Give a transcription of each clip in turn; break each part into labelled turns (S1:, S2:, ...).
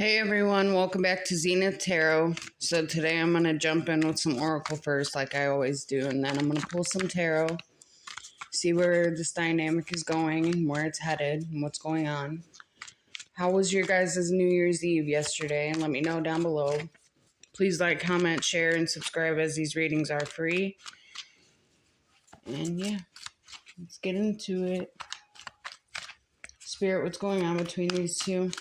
S1: Hey everyone, welcome back to Zenith Tarot. So today I'm going to jump in with some Oracle first, like I always do, and then I'm going to pull some Tarot, see where this dynamic is going and where it's headed and what's going on. How was your guys' New Year's Eve yesterday? And let me know down below. Please like, comment, share, and subscribe as these readings are free. And yeah, let's get into it. Spirit, what's going on between these two?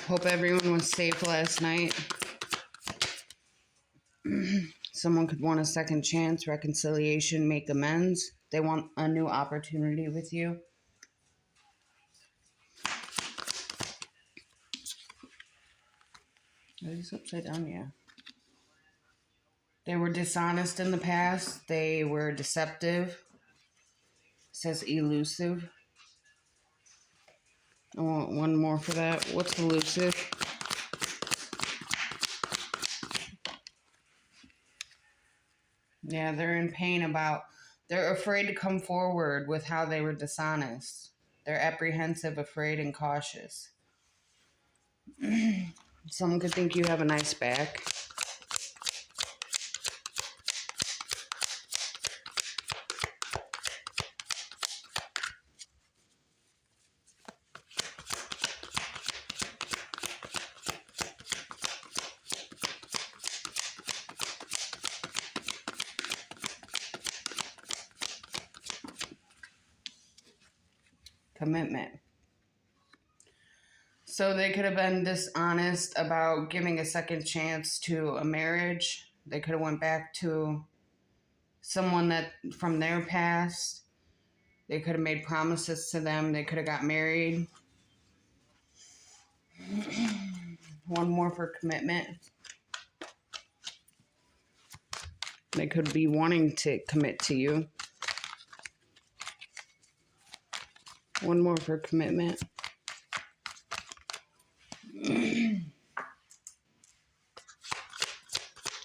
S1: Hope everyone was safe last night. Someone could want a second chance, reconciliation, make amends. They want a new opportunity with you. Are these upside down? Yeah. They were dishonest in the past. They were deceptive. It says elusive. I want one more for that. What's elusive? Yeah, they're in pain about... They're afraid to come forward with how they were dishonest. They're apprehensive, afraid, and cautious. Someone could think you have a nice back. Commitment. So they could have been dishonest about giving a second chance to a marriage. They could have went back to someone that from their past. They could have made promises to them. They could have got married. One more for commitment. They could be wanting to commit to you. One more for commitment.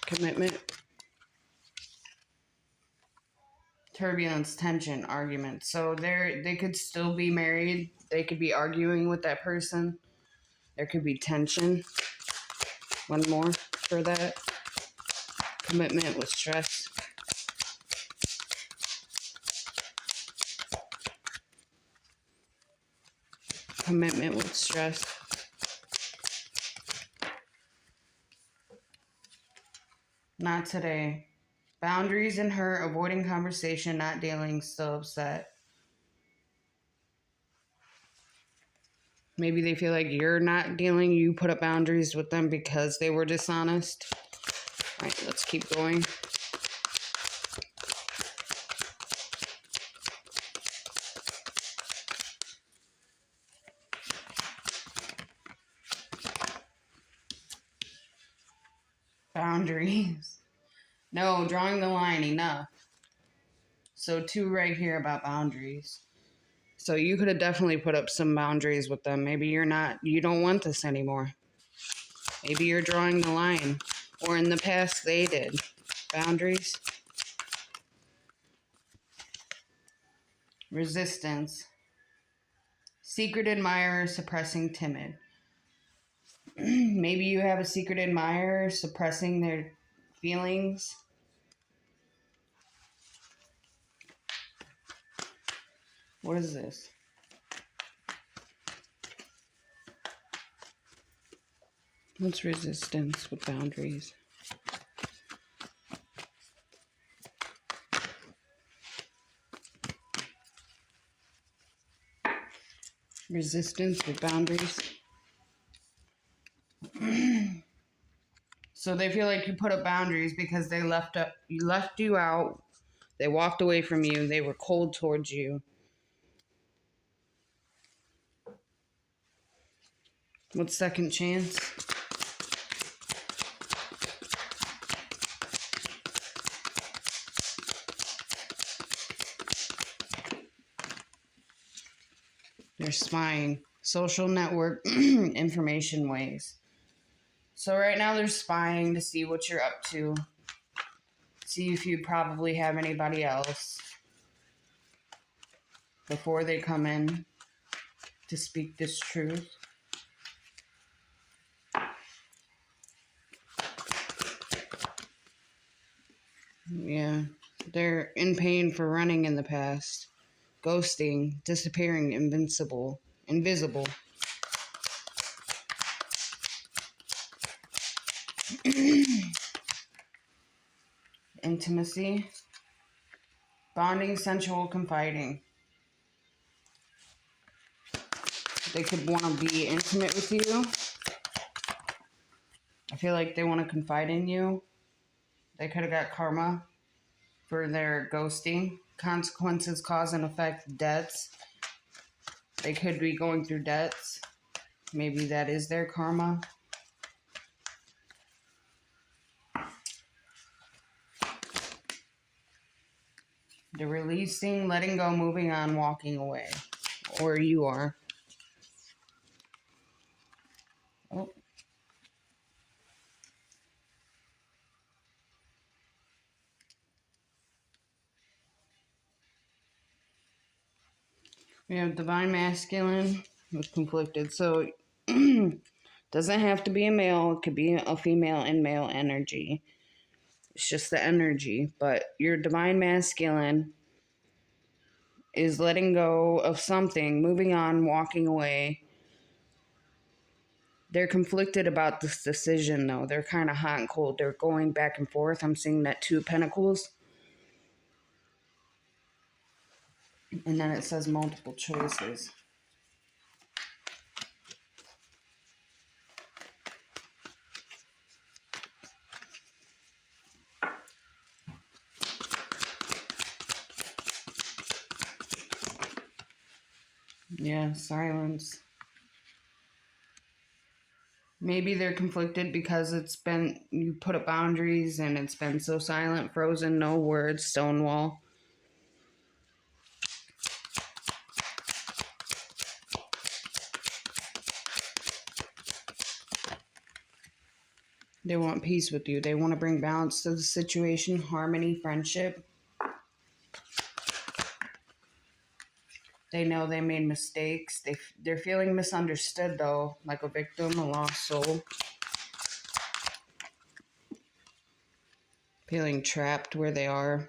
S1: Commitment. Turbulence, tension, argument. So they could still be married. They could be arguing with that person. There could be tension. One more for that. Commitment with stress. Commitment with stress. Not today. Boundaries and hurt, avoiding conversation, not dealing, still upset. Maybe they feel like you're not dealing. You put up boundaries with them because they were dishonest. All right, let's keep going. Boundaries. No, drawing the line, enough. So 2 right here about boundaries. So you could have definitely put up some boundaries with them. Maybe you don't want this anymore. Maybe you're drawing the line. Or in the past, they did. Boundaries. Resistance. Secret admirer, suppressing timid. Maybe you have a secret admirer suppressing their feelings. What is this? What's resistance with boundaries? Resistance with boundaries. So they feel like you put up boundaries because they left you out. They walked away from you. They were cold towards you. What's second chance? They're spying. Social network information ways. So right now they're spying to see what you're up to. See if you probably have anybody else before they come in to speak this truth. Yeah, they're in pain for running in the past, ghosting, disappearing, invisible. Intimacy, bonding, sensual, confiding. They could want to be intimate with you. I feel like they want to confide in you. They could have got karma for their ghosting. Consequences, cause and effect, debts. They could be going through debts. Maybe that is their karma. They're releasing, letting go, moving on, walking away. Or you are. Oh. We have divine masculine with conflicted. So doesn't have to be a male. It could be a female and male energy. It's just the energy. But your divine masculine is letting go of something, moving on, walking away. They're conflicted about this decision, though. They're kind of hot and cold. They're going back and forth. I'm seeing that 2 of Pentacles. And then it says multiple choices. Yeah, silence. Maybe they're conflicted because you put up boundaries and it's been so silent, frozen, no words, stonewall. They want peace with you. They want to bring balance to the situation, harmony, friendship. They know they made mistakes. They're feeling misunderstood, though, like a victim, a lost soul. Feeling trapped where they are,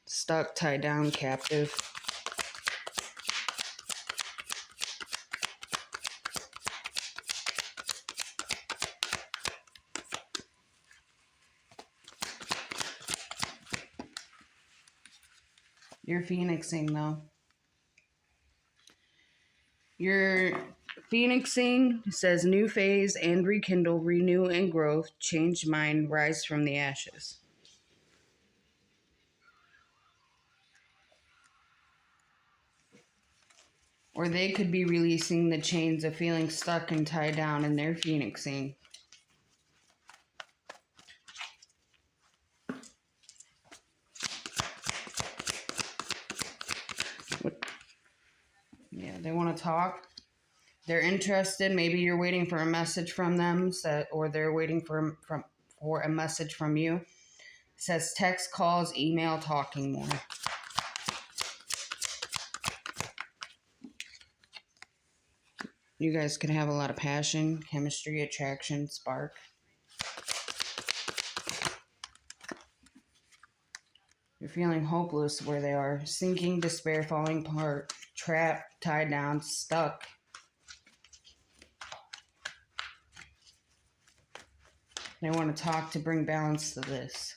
S1: stuck, tied down, captive. You're phoenixing, though. You're phoenixing, says new phase and rekindle, renew and growth, change mind, rise from the ashes. Or they could be releasing the chains of feeling stuck and tied down, and they're phoenixing. Yeah, they want to talk. They're interested. Maybe you're waiting for a message from them, or they're waiting for a message from you. It says text, calls, email, talking more. You guys could have a lot of passion, chemistry, attraction, spark. You're feeling hopeless where they are. Sinking, despair, falling apart, trapped, tied down, stuck. They want to talk to bring balance to this.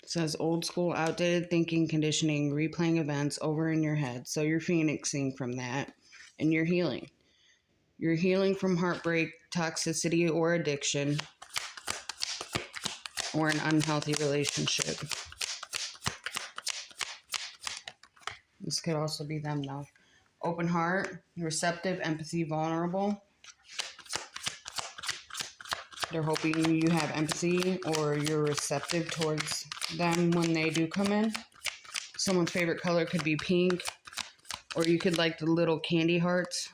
S1: It says old school, outdated thinking, conditioning, replaying events over in your head. So you're phoenixing from that, and you're healing. You're healing from heartbreak, toxicity, or addiction, or an unhealthy relationship. This could also be them, though. Open heart, receptive, empathy, vulnerable. They're hoping you have empathy or you're receptive towards them when they do come in. Someone's favorite color could be pink. Or you could like the little candy hearts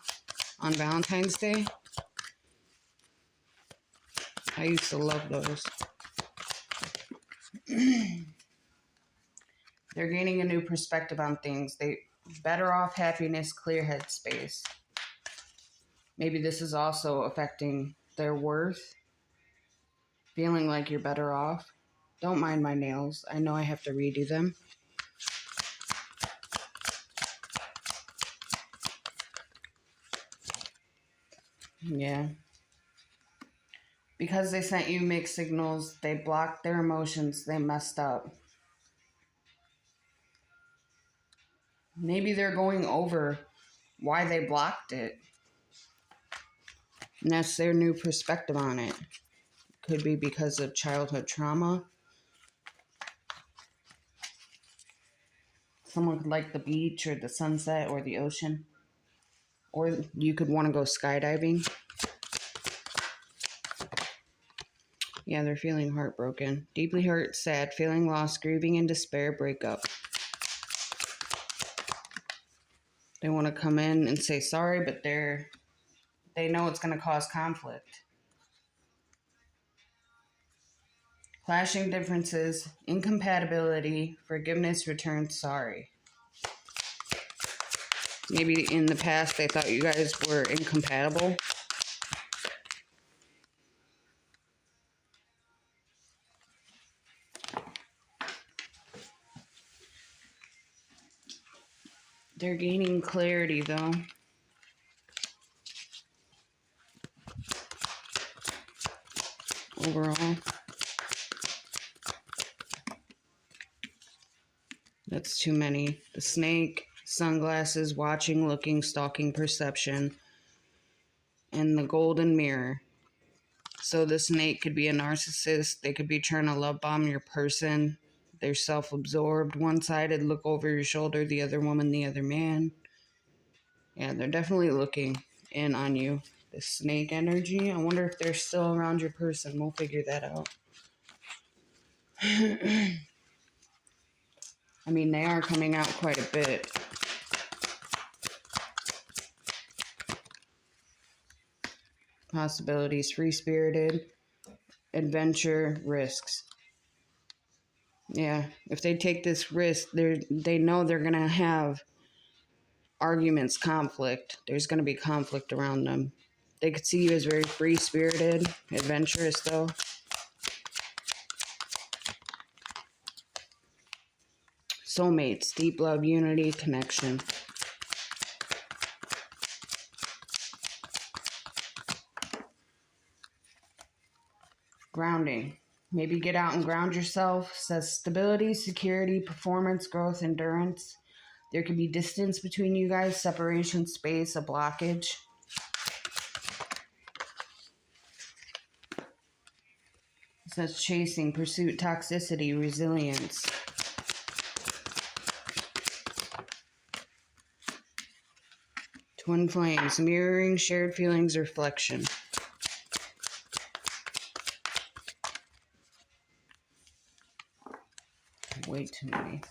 S1: on Valentine's Day. I used to love those. They're gaining a new perspective on things. They better off, happiness, clear headspace. Maybe this is also affecting their worth. Feeling like you're better off. Don't mind my nails. I know I have to redo them. Yeah. Because they sent you mixed signals, they blocked their emotions, they messed up. Maybe they're going over why they blocked it. And that's their new perspective on it. Could be because of childhood trauma. Someone could like the beach or the sunset or the ocean. Or you could want to go skydiving. Yeah, they're feeling heartbroken. Deeply hurt, sad, feeling lost, grieving and despair, breakup. They want to come in and say sorry, but they know it's going to cause conflict. Clashing differences, incompatibility, forgiveness, return, sorry. Maybe in the past they thought you guys were incompatible. They're gaining clarity though. Overall. That's too many. The snake, sunglasses, watching, looking, stalking, perception, and the golden mirror. So the snake could be a narcissist. They could be trying to love bomb your person. They're self-absorbed, one-sided, look over your shoulder, the other woman, the other man. Yeah, they're definitely looking in on you. The snake energy. I wonder if they're still around your person. We'll figure that out. I mean, they are coming out quite a bit. Possibilities, free-spirited, adventure, risks. Yeah, if they take this risk, they know they're going to have arguments, conflict. There's going to be conflict around them. They could see you as very free-spirited, adventurous, though. Soulmates, deep love, unity, connection. Grounding. Maybe get out and ground yourself. Says stability, security, performance, growth, endurance. There could be distance between you guys, separation, space, a blockage. It says chasing, pursuit, toxicity, resilience. Twin flames, mirroring, shared feelings, reflection. Way too many.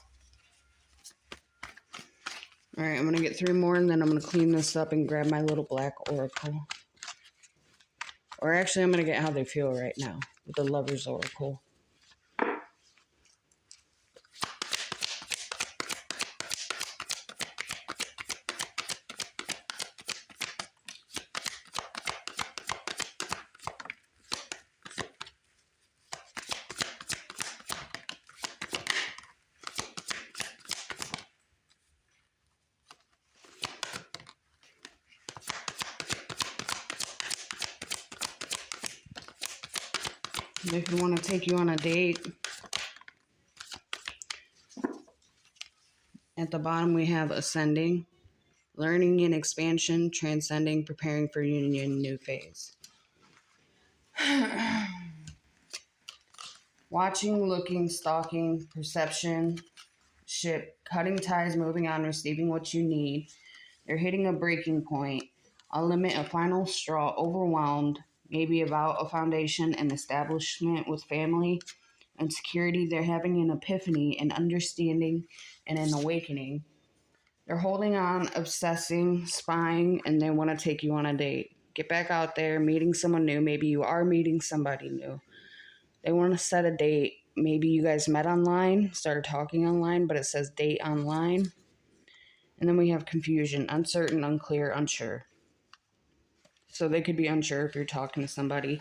S1: Alright, I'm going to get 3 more and then I'm going to clean this up and grab my little black oracle. Or actually, I'm going to get how they feel right now with the Lover's Oracle. They could want to take you on a date. At the bottom, we have ascending, learning and expansion, transcending, preparing for union, new phase. Watching, looking, stalking, perception, ship, cutting ties, moving on, receiving what you need. They're hitting a breaking point, a limit, a final straw, overwhelmed, maybe about a foundation and establishment with family and security. They're having an epiphany, an understanding, and an awakening. They're holding on, obsessing, spying, and they want to take you on a date. Get back out there, meeting someone new. Maybe you are meeting somebody new. They want to set a date. Maybe you guys met online, started talking online, but it says date online. And then we have confusion, uncertain, unclear, unsure. So they could be unsure if you're talking to somebody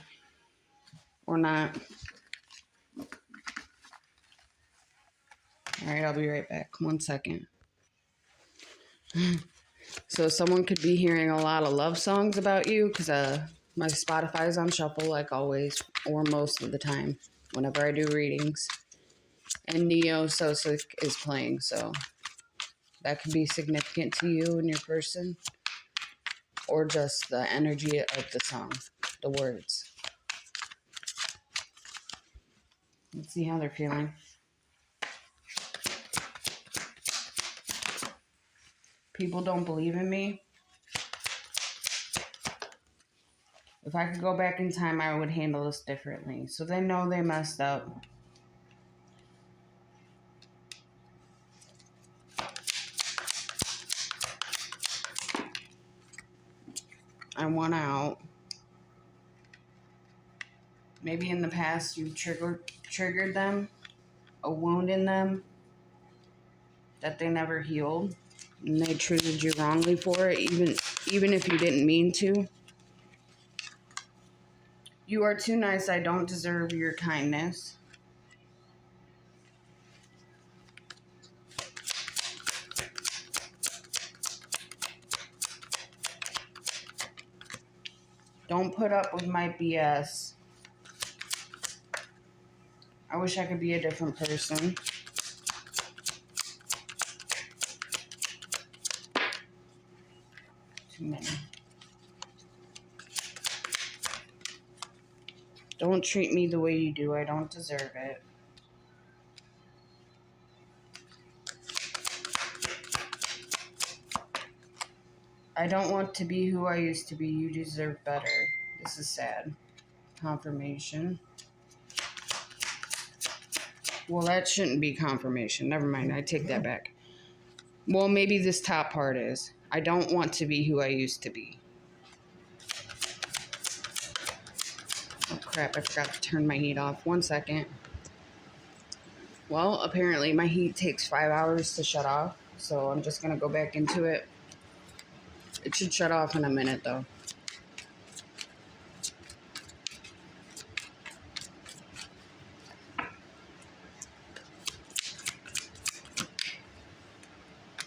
S1: or not. All right, I'll be right back. 1 second. So someone could be hearing a lot of love songs about you because my Spotify is on shuffle like always, or most of the time whenever I do readings. And Neo So Sick is playing, so that could be significant to you and your person, or just the energy of the song, the words. Let's see how they're feeling. People don't believe in me. If I could go back in time, I would handle this differently. So they know they messed up. I want out. Maybe in the past you triggered them, a wound in them that they never healed, and they treated you wrongly for it, even if you didn't mean to. You are too nice. I don't deserve your kindness. Don't put up with my BS. I wish I could be a different person. Too many. Don't treat me the way you do. I don't deserve it. I don't want to be who I used to be. You deserve better. This is sad. Confirmation. Well, that shouldn't be confirmation. Never mind. I take that back. Well, maybe this top part is. I don't want to be who I used to be. Oh, crap. I forgot to turn my heat off. 1 second. Well, apparently my heat takes 5 hours to shut off. So I'm just going to go back into it. It should shut off in a minute, though.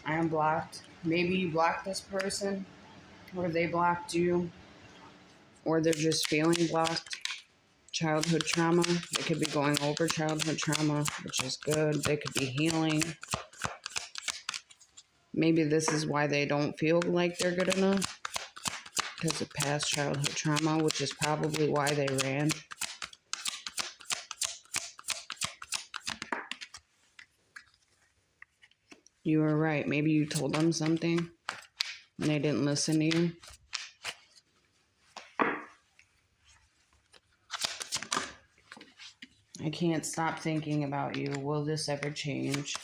S1: I am blocked. Maybe you blocked this person, or they blocked you, or they're just feeling blocked. Childhood trauma. They could be going over childhood trauma, which is good. They could be healing. Maybe this is why they don't feel like they're good enough, because of past childhood trauma, which is probably why they ran. You were right. Maybe you told them something and they didn't listen to you. I can't stop thinking about you. Will this ever change?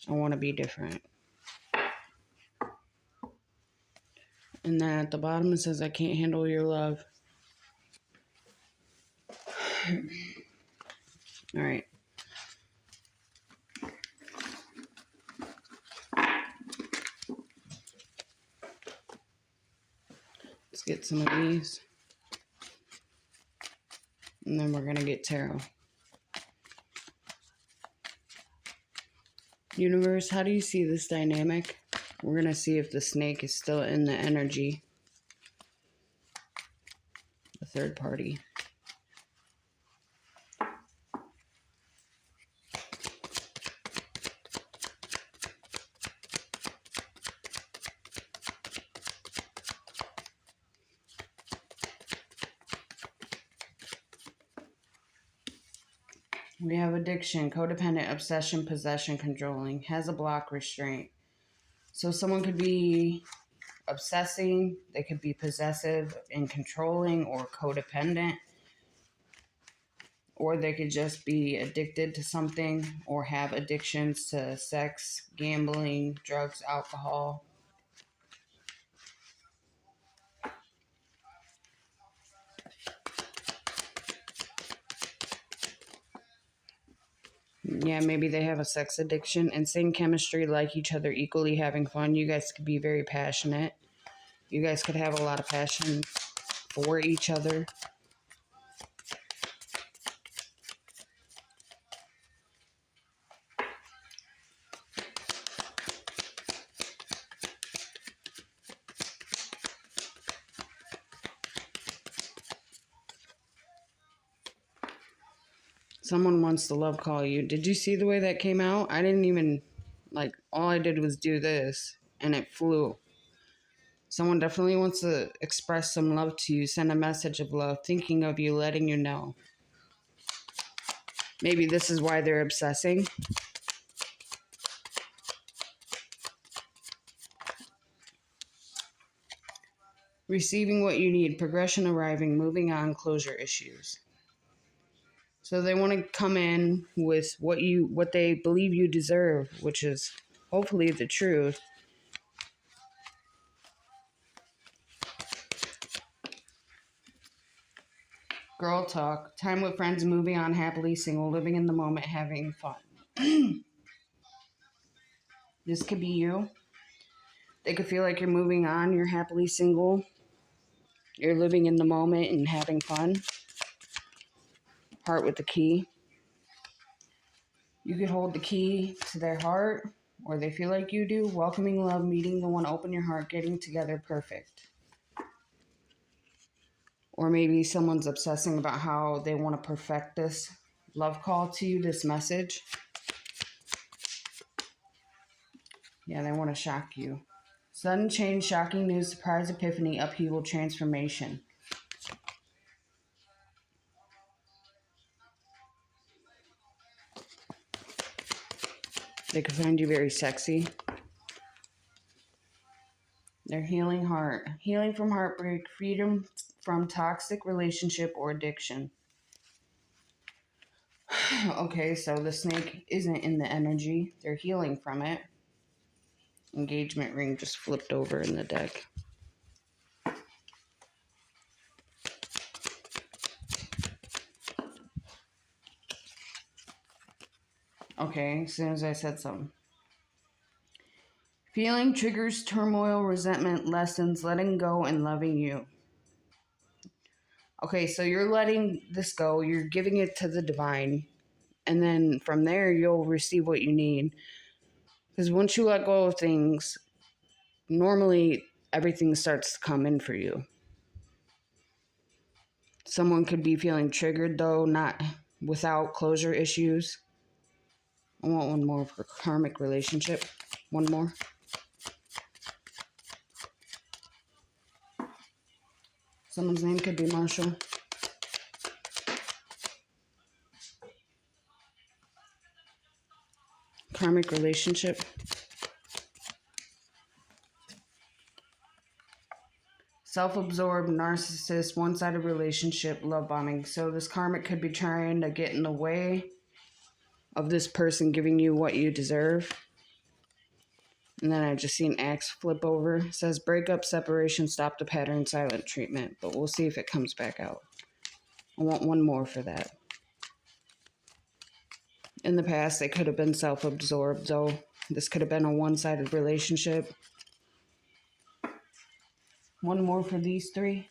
S1: I want to be different. And then at the bottom it says, I can't handle your love. All right. Let's get some of these. And then we're going to get tarot. Universe, how do you see this dynamic? We're going to see if the snake is still in the energy. The third party. We have addiction, codependent, obsession, possession, controlling, has a block, restraint. So someone could be obsessing, they could be possessive and controlling or codependent, or they could just be addicted to something or have addictions to sex, gambling, drugs, alcohol. Yeah, maybe they have a sex addiction. And same chemistry, like each other, equally having fun. You guys could be very passionate. You guys could have a lot of passion for each other. Someone wants to love call you. Did you see the way that came out? I didn't even, like, all I did was do this and it flew. Someone definitely wants to express some love to you, send a message of love, thinking of you, letting you know. Maybe this is why they're obsessing. Receiving what you need, progression arriving, moving on, closure issues. So they want to come in with what they believe you deserve, which is hopefully the truth. Girl talk, time with friends, moving on, happily single, living in the moment, having fun. This could be you. They could feel like you're moving on, you're happily single, you're living in the moment and having fun. Heart with the key. You could hold the key to their heart, or they feel like you do. Welcoming love, meeting the one, open your heart, getting together, perfect. Or maybe someone's obsessing about how they want to perfect this love call to you, this message. Yeah, they want to shock you. Sudden change, shocking news, surprise, epiphany, upheaval, transformation. They could find you very sexy. Their healing heart. Healing from heartbreak, freedom from toxic relationship or addiction. Okay, so the snake isn't in the energy. They're healing from it. Engagement ring just flipped over in the deck. Okay, as soon as I said something. Feeling triggers turmoil, resentment, lessons, letting go, and loving you. Okay, so you're letting this go, you're giving it to the divine, and then from there, you'll receive what you need. Because once you let go of things, normally everything starts to come in for you. Someone could be feeling triggered, though, not without closure issues. I want one more for karmic relationship. One more. Someone's name could be Marshall. Karmic relationship. Self-absorbed, narcissist, one-sided relationship, love bombing. So this karmic could be trying to get in the way of this person giving you what you deserve. And then I just seen Axe flip over. It says breakup, separation, stop the pattern, silent treatment. But we'll see if it comes back out. I want one more for that. In the past, they could have been self-absorbed, though. This could have been a one-sided relationship. One more for these three.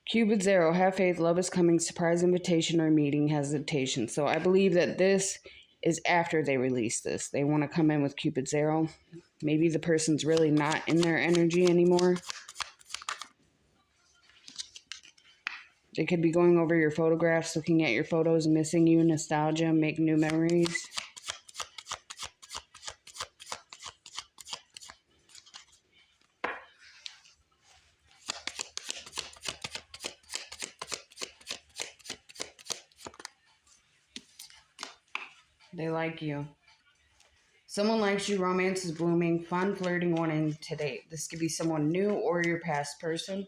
S1: Cupid Zero, have faith, love is coming, surprise invitation or meeting, hesitation. So I believe that this is after they release this. They want to come in with Cupid Zero. Maybe the person's really not in their energy anymore. They could be going over your photographs, looking at your photos, missing you, nostalgia, make new memories. They like you. Someone likes you, romance is blooming, fun flirting, wanting to date. This could be someone new or your past person.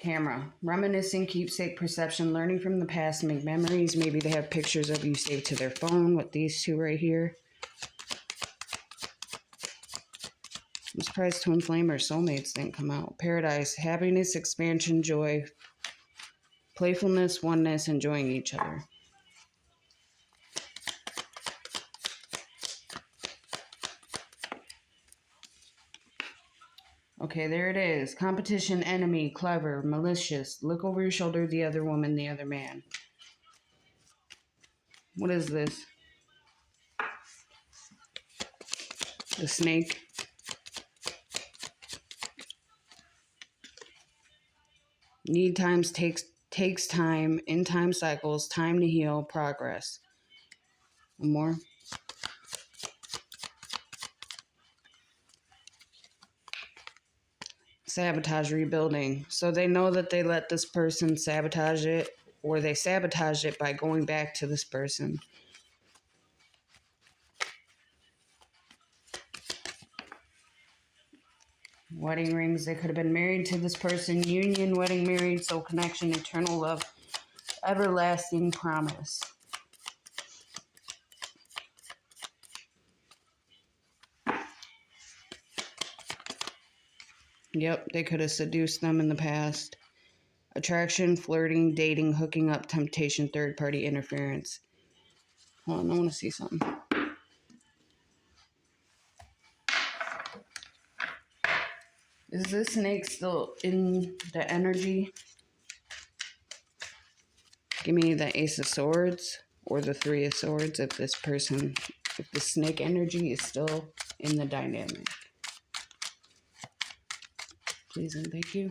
S1: Camera. Reminiscing, keepsake, perception, learning from the past, make memories. Maybe they have pictures of you saved to their phone with these two right here. I'm surprised Twin Flame or Soulmates didn't come out. Paradise. Happiness, expansion, joy, playfulness, oneness, enjoying each other. Okay, there it is. Competition, enemy, clever, malicious. Look over your shoulder, the other woman, the other man. What is this? The snake. Need times takes time, in time cycles, time to heal, progress. One more. Sabotage, rebuilding. So they know that they let this person sabotage it, or they sabotage it by going back to this person. Wedding rings. They could have been married to this person. Union, wedding, married, soul connection, eternal love, everlasting promise. Yep, they could have seduced them in the past. Attraction, flirting, dating, hooking up, temptation, third-party interference. Hold on, I want to see something. Is this snake still in the energy? Give me the Ace of Swords or the Three of Swords if the snake energy is still in the dynamic. Please and thank you.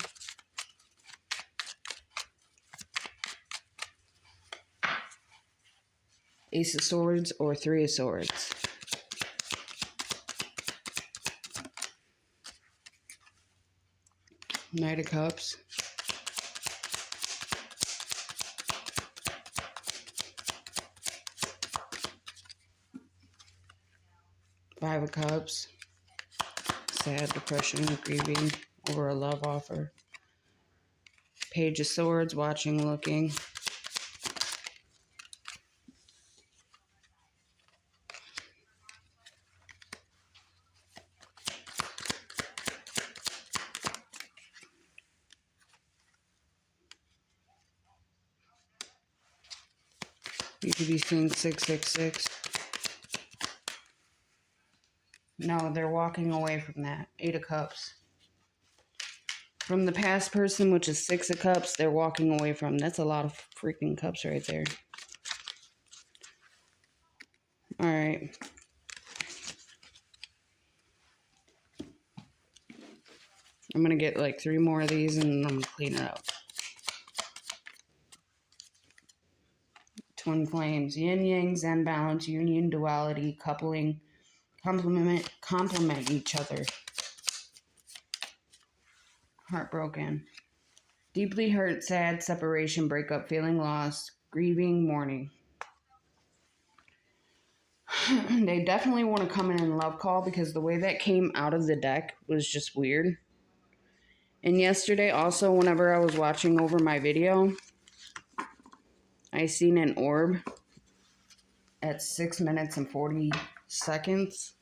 S1: Ace of Swords or Three of Swords. Knight of Cups. Five of Cups. Sad, depression, grieving over a love offer. Page of Swords, watching, looking. You could be seeing 666. No, they're walking away from that. Eight of Cups. From the past person, which is Six of Cups, they're walking away from. That's a lot of freaking cups right there. Alright. I'm going to get like 3 more of these and I'm going to clean it up. Twin flames. Yin yang, zen balance, union, duality, coupling, complement each other. Heartbroken. Deeply hurt, sad, separation, breakup, feeling lost, grieving, mourning. They definitely want to come in and love call because the way that came out of the deck was just weird. And yesterday also, whenever I was watching over my video, I seen an orb at 6 minutes and 40 seconds.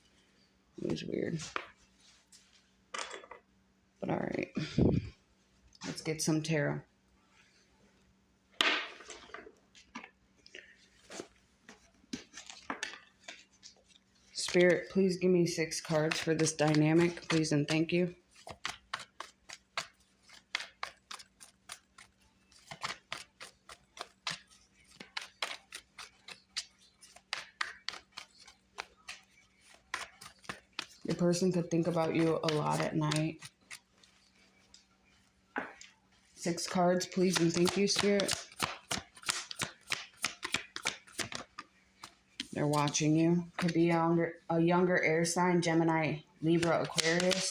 S1: It was weird. But alright. Let's get some tarot. Spirit, please give me 6 cards for this dynamic, please and thank you. Your person could think about you a lot at night. 6 cards, please and thank you, Spirit. They're watching you. Could be a younger air sign, Gemini, Libra, Aquarius.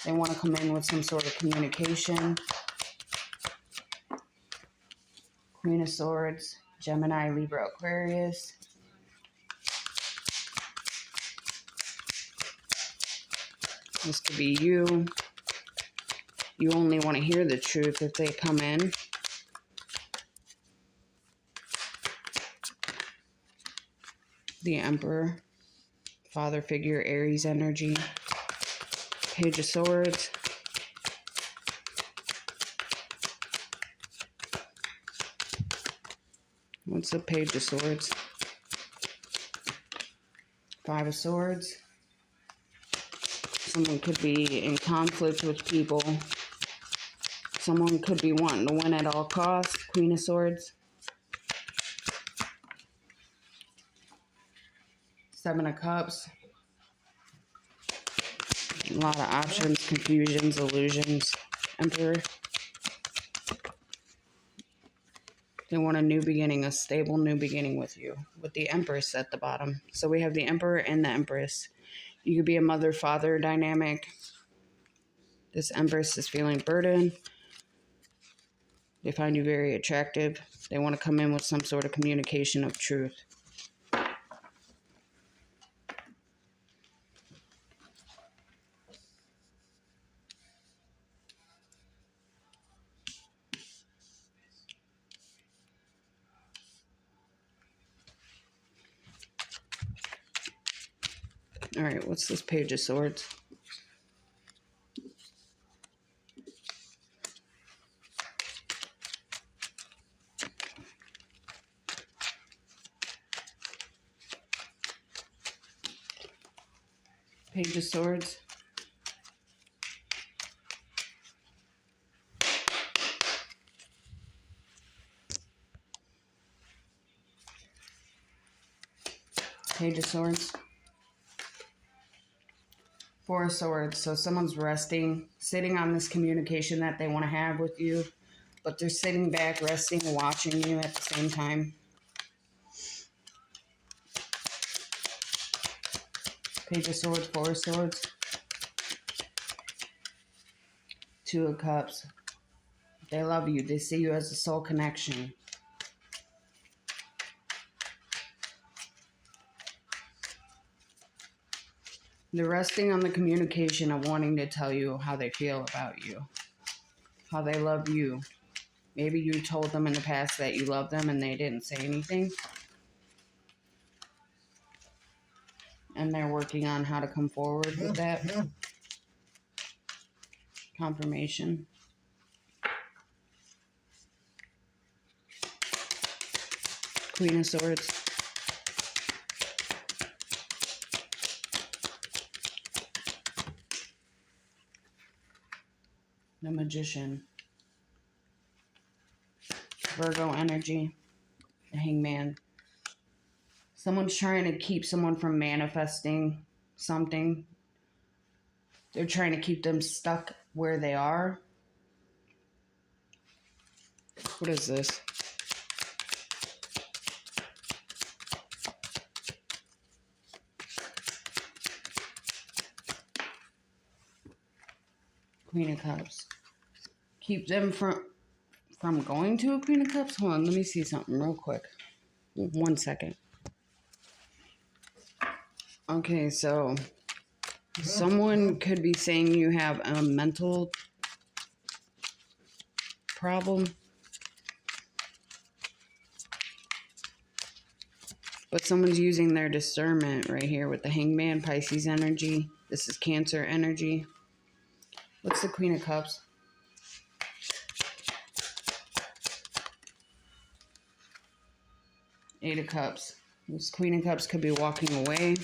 S1: They want to come in with some sort of communication. Queen of Swords, Gemini, Libra, Aquarius. This could be you. You only want to hear the truth if they come in. The Emperor, father figure, Aries energy. Page of Swords. What's the Page of Swords? Five of Swords. Someone could be in conflict with people. Someone could be wanting to win at all costs. Queen of Swords. Seven of Cups. A lot of options, confusions, illusions. Emperor. They want a new beginning, a stable new beginning with you, with the Empress at the bottom. So we have the Emperor and the Empress. You could be a mother-father dynamic. This Empress is feeling burdened. They find you very attractive. They want to come in with some sort of communication of truth. All right, what's this Page of Swords? Page of Swords. Page of Swords. Four of Swords. So someone's resting, sitting on this communication that they want to have with you, but they're sitting back, resting, watching you at the same time. Page of Swords, Four of Swords. Two of Cups. They love you. They see you as a soul connection. They're resting on the communication of wanting to tell you how they feel about you, how they love you. Maybe you told them in the past that you love them and they didn't say anything. And they're working on how to come forward with that. Confirmation. Queen of Swords. The Magician. Virgo energy. The Hangman. Someone's trying to keep someone from manifesting something. They're trying to keep them stuck where they are. What is this? Queen of Cups. Keep them from going to a Queen of Cups? Hold on, let me see something real quick. 1 second. Okay, so someone could be saying you have a mental problem. But someone's using their discernment right here with the Hangman, Pisces energy. This is Cancer energy. What's the Queen of Cups? Eight of Cups. This Queen of Cups could be walking away.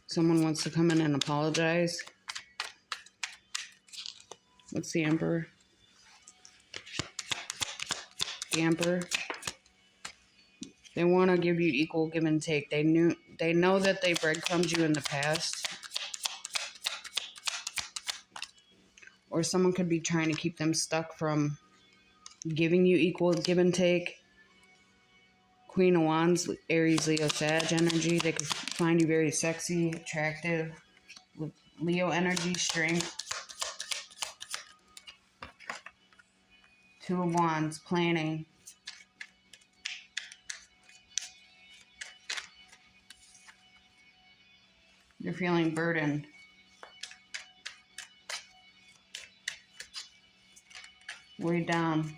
S1: Someone wants to come in and apologize. What's the Emperor? The Emperor. They want to give you equal give and take. They know that they breadcrumbed you in the past. Or someone could be trying to keep them stuck from giving you equal give and take. Queen of Wands, Aries, Leo, Sag energy. They could find you very sexy, attractive. With Leo energy, strength. Two of Wands, planning. You're feeling burdened. Weighed down.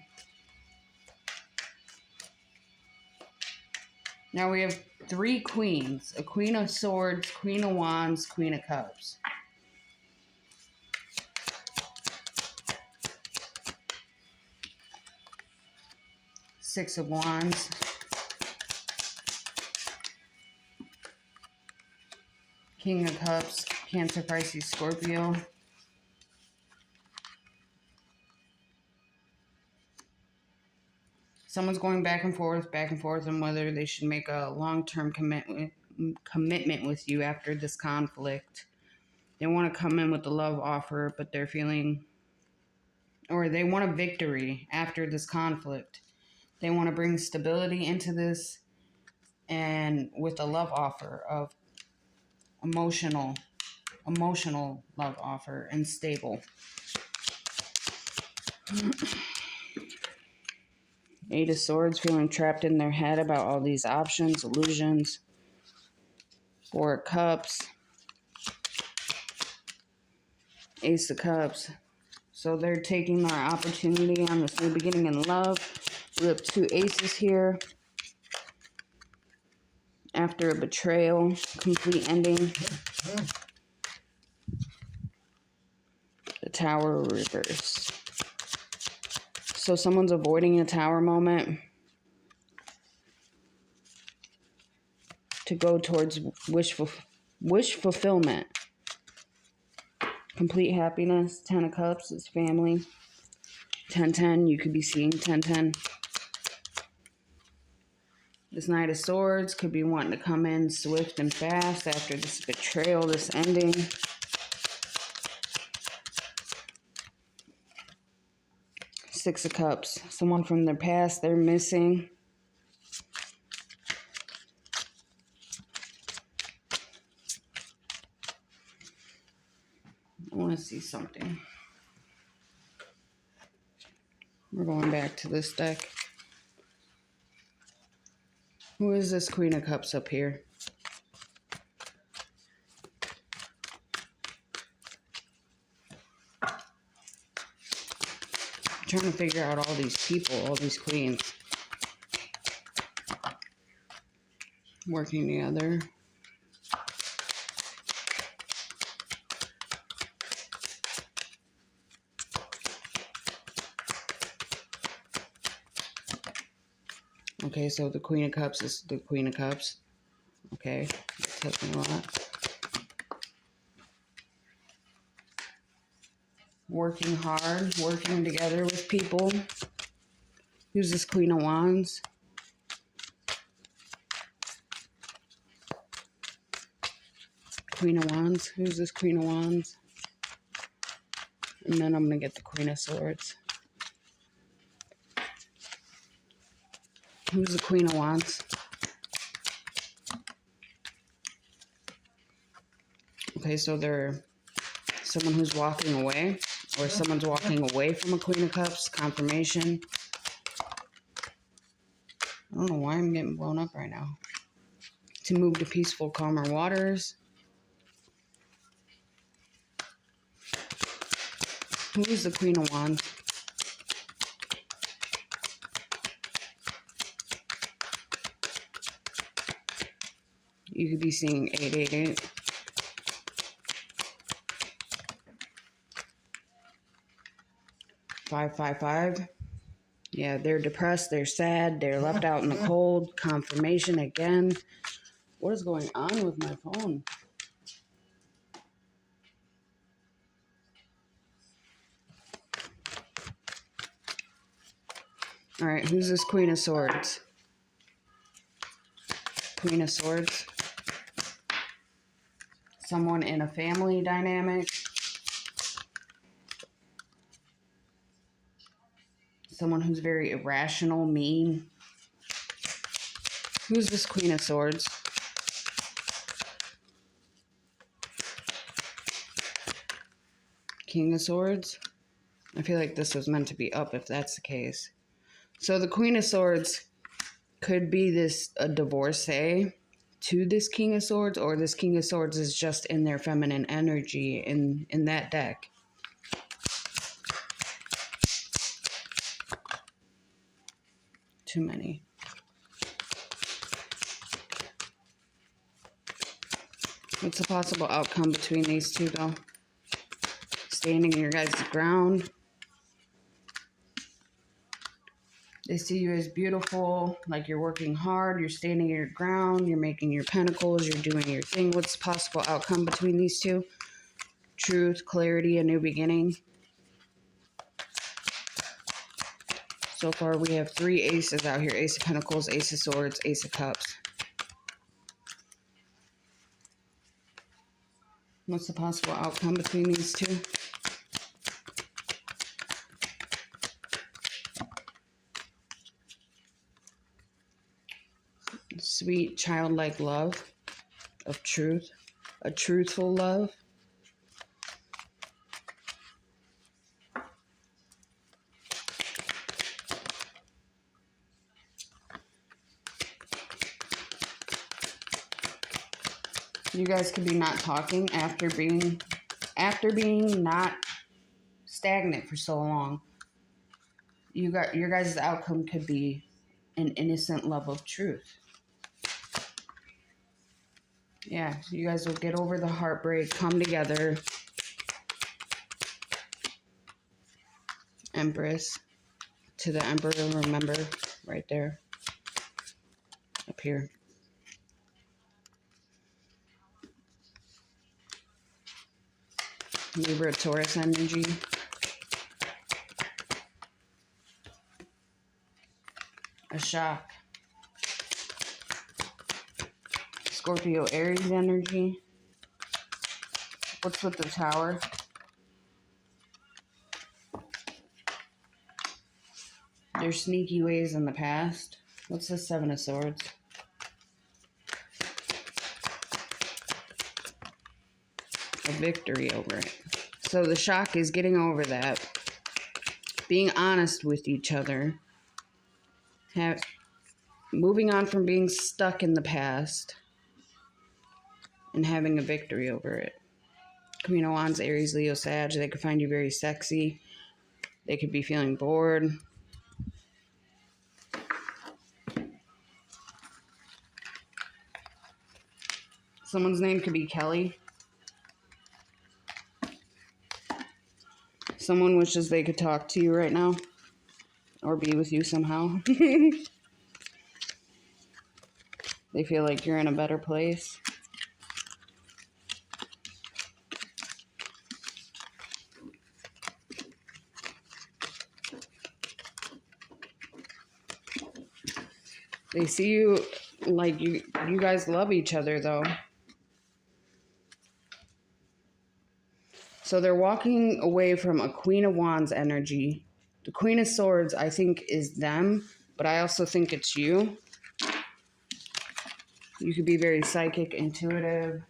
S1: Now we have three queens. A Queen of Swords, Queen of Wands, Queen of Cups. Six of Wands. King of Cups, Cancer, Pisces, Scorpio. Someone's going back and forth on whether they should make a long-term commitment with you after this conflict. They want to come in with a love offer, but they're feeling, or they want a victory after this conflict. They want to bring stability into this, and with a love offer of emotional love offer and stable. Eight of Swords, feeling trapped in their head about all these options, illusions. Four of Cups. Ace of Cups. So they're taking their opportunity on this new beginning in love. We have two aces here. After a betrayal, complete ending. The Tower reverse. So someone's avoiding a Tower moment to go towards wish fulfillment. Complete happiness. 10 of Cups is family. 10-10, you could be seeing 10-10. This Knight of Swords could be wanting to come in swift and fast after this betrayal, this ending. Six of Cups, someone from their past they're missing. I want to see something. We're going back to this deck. Who is this Queen of Cups up here? I'm trying to figure out all these people, all these queens working together. Okay, so the Queen of Cups is the Queen of Cups. Okay, that tells me a lot. Working hard, working together with people. Who's this Queen of Wands? Queen of Wands. Who's this Queen of Wands? And then I'm going to get the Queen of Swords. Who's the Queen of Wands? Okay, so they're someone who's walking away, or someone's walking away from a Queen of Cups. Confirmation. I don't know why I'm getting blown up right now. To move to peaceful, calmer waters. Who is the Queen of Wands? You could be seeing 888. $555. Yeah, they're depressed, they're sad, they're left out in the cold. Confirmation again. What is going on with my phone? All right, who's this Queen of Swords? Queen of Swords. Someone in a family dynamic. Someone who's very irrational, mean. Who's this Queen of Swords? King of Swords. I feel like this was meant to be up if that's the case. So the Queen of Swords could be a divorcee to this King of Swords, or this King of Swords is just in their feminine energy in that deck. Too many. What's the possible outcome between these two, though? Standing your guys' ground. They see you as beautiful, like you're working hard, you're standing your ground, you're making your pentacles, you're doing your thing. What's the possible outcome between these two? Truth, clarity, a new beginning. So far we have 3 aces out here. Ace of Pentacles, Ace of Swords, Ace of Cups. What's the possible outcome between these two? Sweet, childlike love of truth. A truthful love. You guys could be not talking after being not stagnant for so long. Your guys' outcome could be an innocent love of truth. Yeah, you guys will get over the heartbreak, come together. Empress to the Emperor, remember, right there. Up here. Libra, Taurus energy. A shock. Scorpio, Aries energy. What's with the Tower? There's sneaky ways in the past. What's the Seven of Swords? A victory over it. So the shock is getting over that. Being honest with each other. Moving on from being stuck in the past. And having a victory over it. Queen of Wands, Aries, Leo, Sag. They could find you very sexy. They could be feeling bored. Someone's name could be Kelly. Someone wishes they could talk to you right now. Or be with you somehow. They feel like you're in a better place. They see you like you guys love each other, though. So they're walking away from a Queen of Wands energy. The Queen of Swords, I think, is them, but I also think it's you. You could be very psychic, intuitive.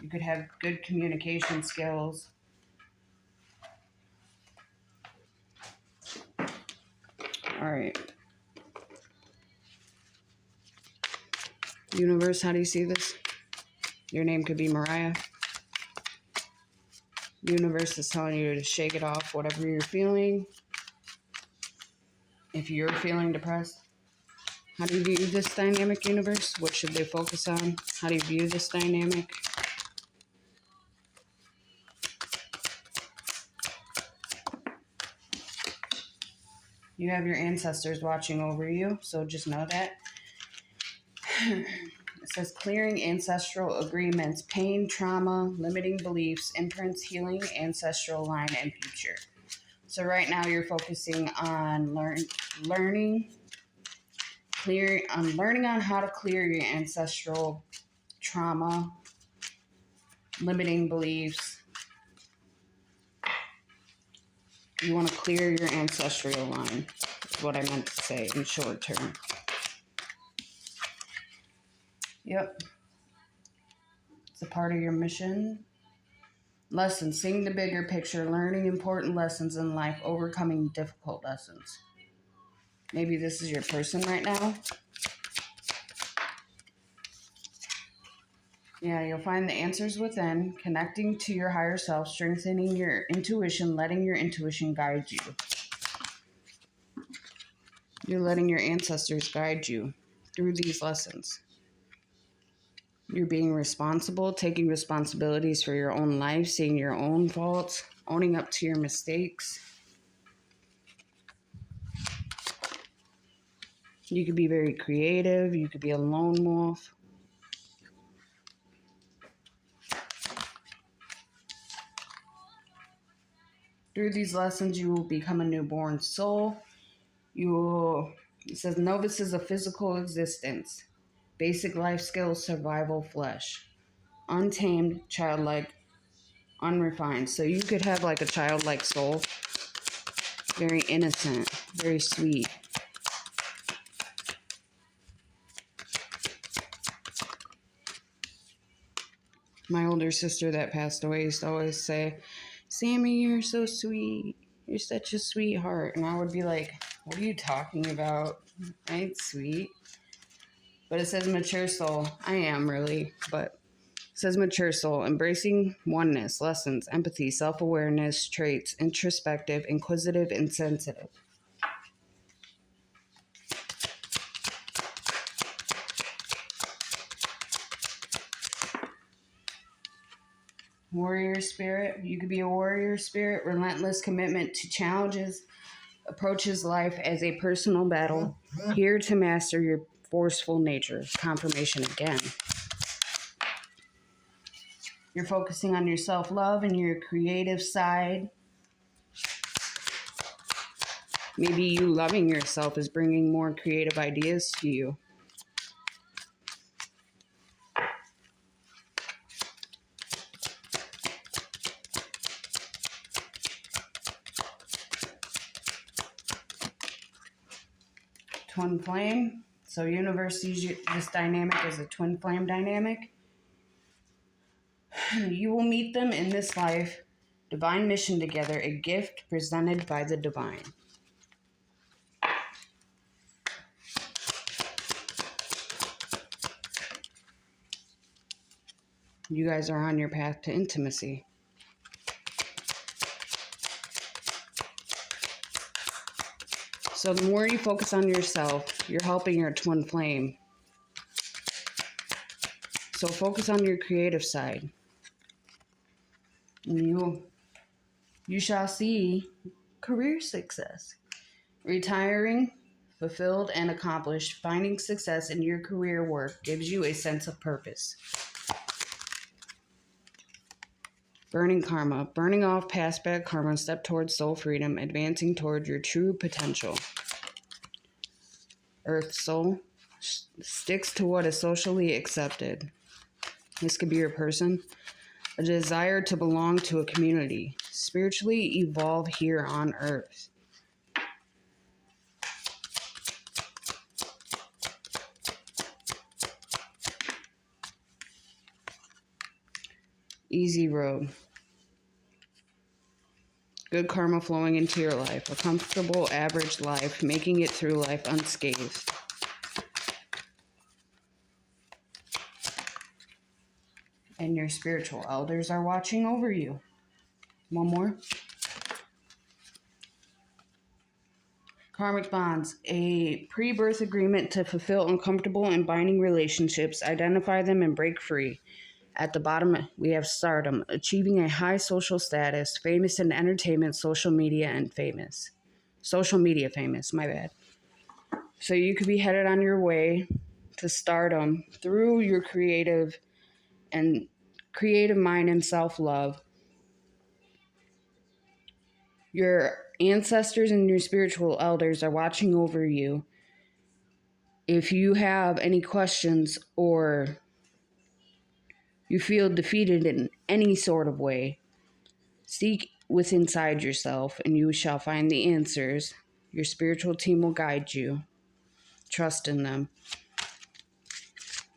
S1: You could have good communication skills. All right. Universe, how do you see this? Your name could be Mariah. Universe is telling you to shake it off, whatever you're feeling. If you're feeling depressed, how do you view this dynamic, universe? What should they focus on? How do you view this dynamic? You have your ancestors watching over you, so just know that. It says clearing ancestral agreements, pain, trauma, limiting beliefs, imprints, healing, ancestral line, and future. So right now you're focusing on learning on how to clear your ancestral trauma, limiting beliefs. You want to clear your ancestral line, is what I meant to say in short term. Yep. It's a part of your mission. Lessons. Seeing the bigger picture, learning important lessons in life, overcoming difficult lessons. Maybe this is your person right now. Yeah, you'll find the answers within, connecting to your higher self, strengthening your intuition, letting your intuition guide you. You're letting your ancestors guide you through these lessons. You're being responsible, taking responsibilities for your own life, seeing your own faults, owning up to your mistakes. You could be very creative. You could be a lone wolf. Through these lessons, you will become a newborn soul. It says, novice is a physical existence. Basic life skills, survival, flesh. Untamed, childlike, unrefined. So you could have like a childlike soul. Very innocent, very sweet. My older sister that passed away used to always say, Sammy, you're so sweet. You're such a sweetheart. And I would be like, what are you talking about? I ain't sweet. But it says mature soul. I am really, but it says mature soul, embracing oneness, lessons, empathy, self-awareness, traits, introspective, inquisitive, and sensitive. Warrior spirit. You could be a warrior spirit, relentless commitment to challenges, approaches life as a personal battle, here to master your forceful nature. Confirmation again. You're focusing on your self-love and your creative side. Maybe you loving yourself is bringing more creative ideas to you. Twin flame. So universe sees this dynamic as a twin flame dynamic. You will meet them in this life. Divine mission together, a gift presented by the divine. You guys are on your path to intimacy. So the more you focus on yourself, you're helping your twin flame. So focus on your creative side. And you shall see career success. Retiring, fulfilled, and accomplished, finding success in your career work gives you a sense of purpose. Burning karma, burning off past bad karma, step towards soul freedom, advancing toward your true potential. Earth soul sticks to what is socially accepted. This could be your person. A desire to belong to a community. Spiritually evolve here on earth. Easy road. Good karma flowing into your life. A comfortable, average life, making it through life unscathed. And your spiritual elders are watching over you. One more. Karmic bonds, a pre-birth agreement to fulfill uncomfortable and binding relationships, identify them, and break free. At the bottom, we have stardom, achieving a high social status, famous in entertainment, social media, and famous. Social media famous, my bad. So you could be headed on your way to stardom through your creative mind and self-love. Your ancestors and your spiritual elders are watching over you. If you have any questions or you feel defeated in any sort of way, seek within inside yourself and you shall find the answers. Your spiritual team will guide you. Trust in them.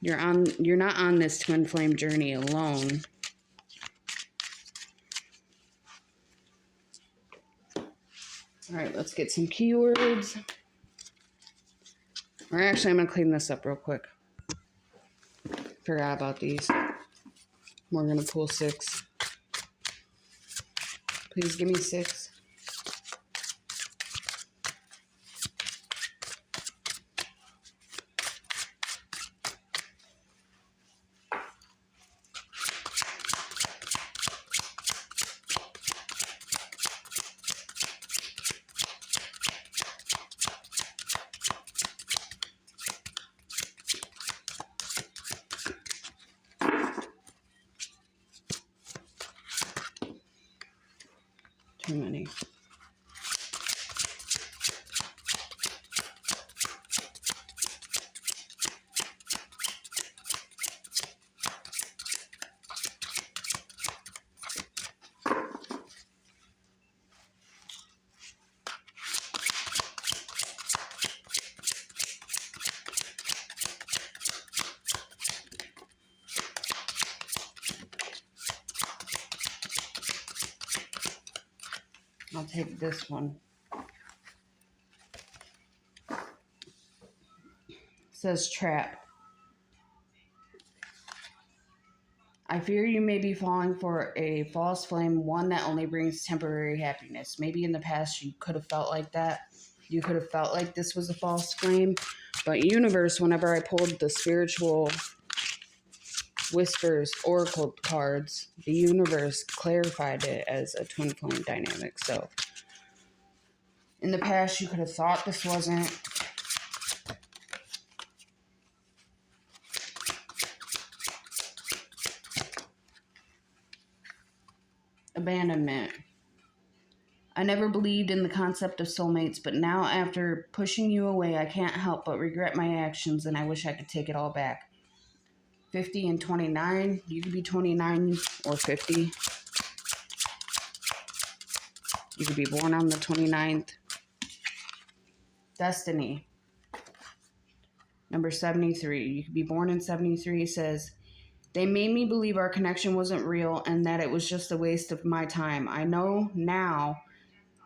S1: You're not on this twin flame journey alone. All right, let's get some keywords. Or actually, I'm going to clean this up real quick. Forgot about these. We're going to pull 6. Please give me 6. Too many. I'll take this one. It says trap. I fear you may be falling for a false flame, one that only brings temporary happiness. Maybe in the past you could have felt like that. You could have felt like this was a false flame. But universe, whenever I pulled the spiritual whispers oracle cards, the universe clarified it as a twin flame dynamic. So in the past you could have thought this wasn't abandonment. I never believed in the concept of soulmates, but now after pushing you away, I can't help but regret my actions and I wish I could take it all back. 50 and 29. You could be 29 or 50. You could be born on the 29th. Destiny. Number 73. You could be born in 73. It says, they made me believe our connection wasn't real and that it was just a waste of my time. I know now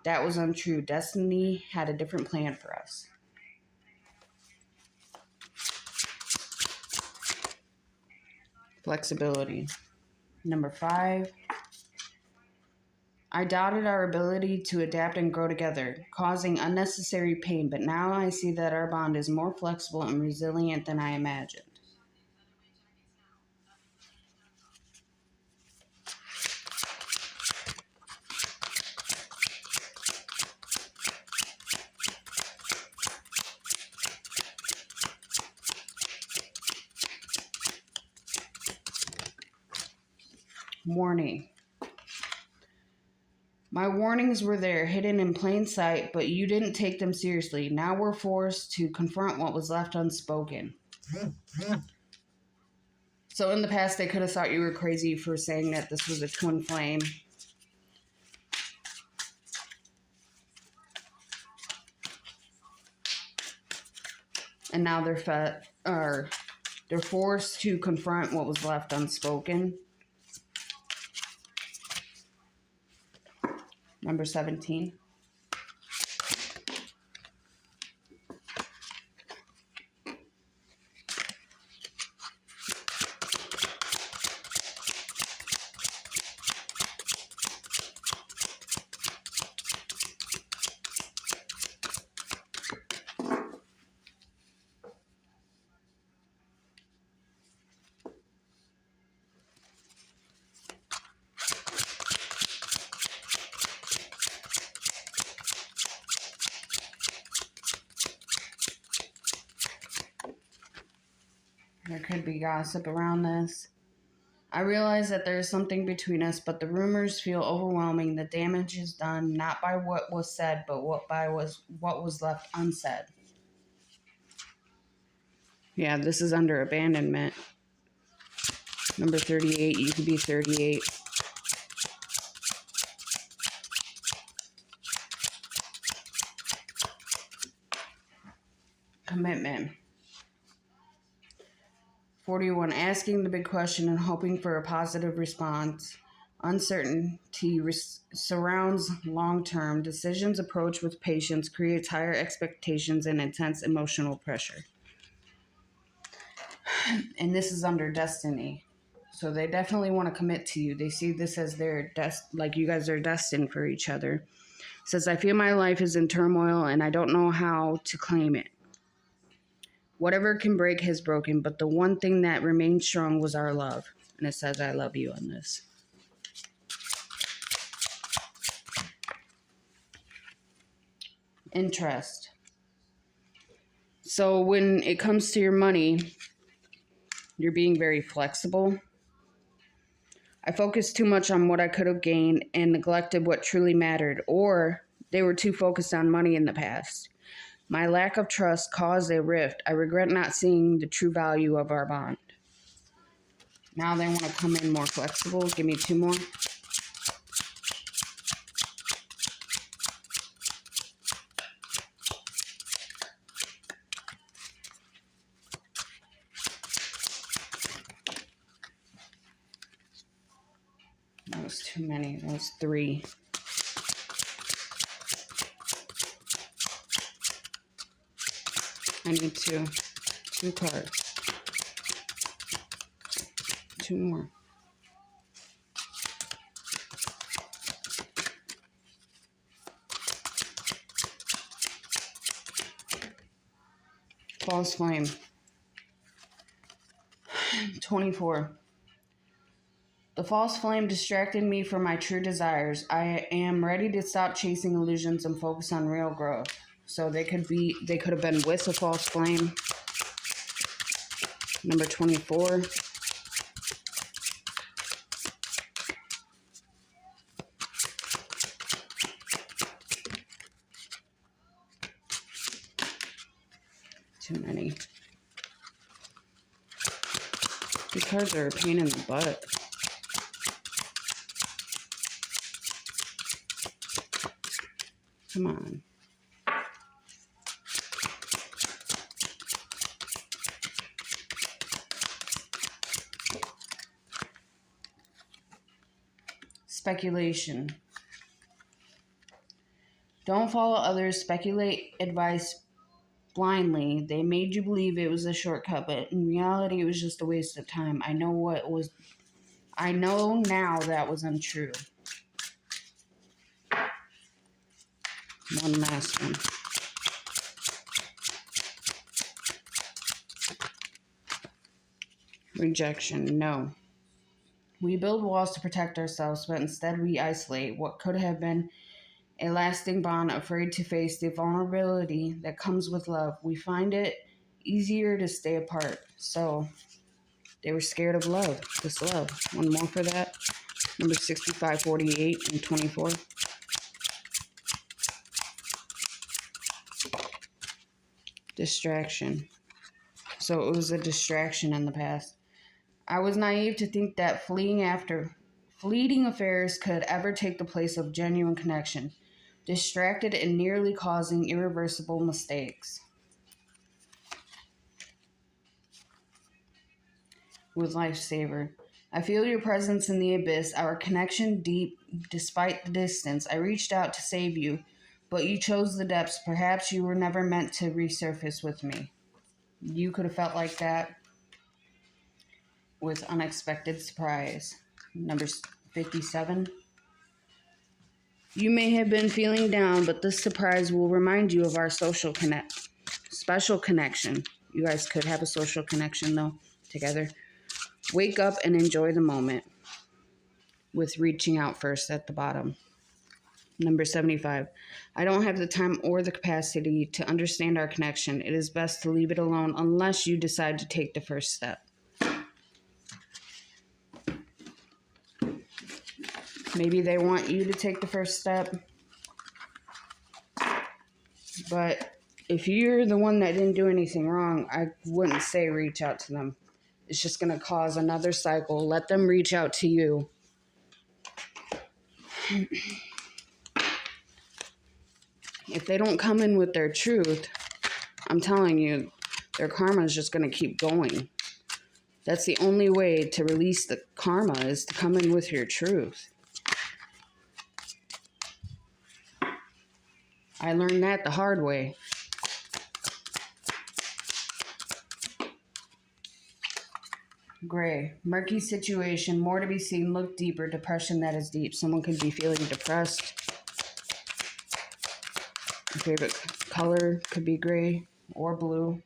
S1: that was untrue. Destiny had a different plan for us. Flexibility. Number 5. I doubted our ability to adapt and grow together, causing unnecessary pain, but now I see that our bond is more flexible and resilient than I imagined. Warning. My warnings were there, hidden in plain sight, but you didn't take them seriously. Now we're forced to confront what was left unspoken. So in the past, they could have thought you were crazy for saying that this was a twin flame. And now they're forced to confront what was left unspoken. Number 17. There could be gossip around this. I realize that there is something between us, but the rumors feel overwhelming. The damage is done not by what was said, but what was left unsaid. Yeah, this is under abandonment. Number 38, you could be 38. Commitment. 41, asking the big question and hoping for a positive response. Uncertainty surrounds long-term decisions. Approach with patience creates higher expectations and intense emotional pressure. And this is under destiny. So they definitely want to commit to you. They see this as their like you guys are destined for each other. It says, I feel my life is in turmoil and I don't know how to claim it. Whatever can break has broken, but the one thing that remained strong was our love. And it says, I love you on this. Interest. So when it comes to your money, you're being very flexible. I focused too much on what I could have gained and neglected what truly mattered, or they were too focused on money in the past. My lack of trust caused a rift. I regret not seeing the true value of our bond. Now they want to come in more flexible. Give me 2 more. That was too many. That was 3. I need 2 cards. 2 more. False flame. 24. The false flame distracted me from my true desires. I am ready to stop chasing illusions and focus on real growth. So they could have been with a false flame. Number 24. Too many. These cards are a pain in the butt. Come on. Speculation. Don't follow others' speculate advice blindly. They made you believe it was a shortcut, but in reality it was just a waste of time. I know now that was untrue. One last one. Rejection. No. We build walls to protect ourselves, but instead we isolate what could have been a lasting bond, afraid to face the vulnerability that comes with love. We find it easier to stay apart. So they were scared of love, this love. One more for that. Number 65, 48, and 24. Distraction. So it was a distraction in the past. I was naive to think that fleeting affairs could ever take the place of genuine connection. Distracted and nearly causing irreversible mistakes. With Lifesaver. I feel your presence in the abyss, our connection deep despite the distance. I reached out to save you, but you chose the depths. Perhaps you were never meant to resurface with me. You could have felt like that with unexpected surprise. Number 57. You may have been feeling down, but this surprise will remind you of our special connection. You guys could have a social connection, though, together. Wake up and enjoy the moment. With reaching out first at the bottom. Number 75. I don't have the time or the capacity to understand our connection. It is best to leave it alone unless you decide to take the first step. Maybe they want you to take the first step. But if you're the one that didn't do anything wrong, I wouldn't say reach out to them. It's just going to cause another cycle. Let them reach out to you. If they don't come in with their truth, I'm telling you, their karma is just going to keep going. That's the only way to release the karma, is to come in with your truth. I learned that the hard way. Gray. Murky situation. More to be seen. Look deeper. Depression that is deep. Someone could be feeling depressed. Your favorite color could be gray or blue.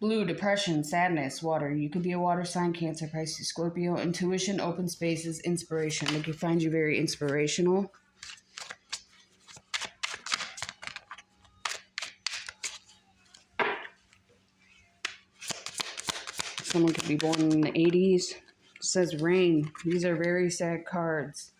S1: Blue. Depression. Sadness. Water. You could be a water sign. Cancer, Pisces, Scorpio. Intuition. Open spaces. Inspiration. They could find you very inspirational. Someone could be born in the 80s. It says rain. These are very sad cards.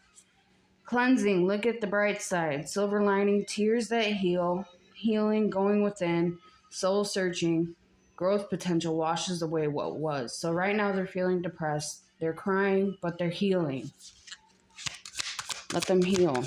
S1: Cleansing. Look at the bright side. Silver lining. Tears that heal. Healing. Going within. Soul searching. Growth potential washes away what was. So right now they're feeling depressed. They're crying, but they're healing. Let them heal.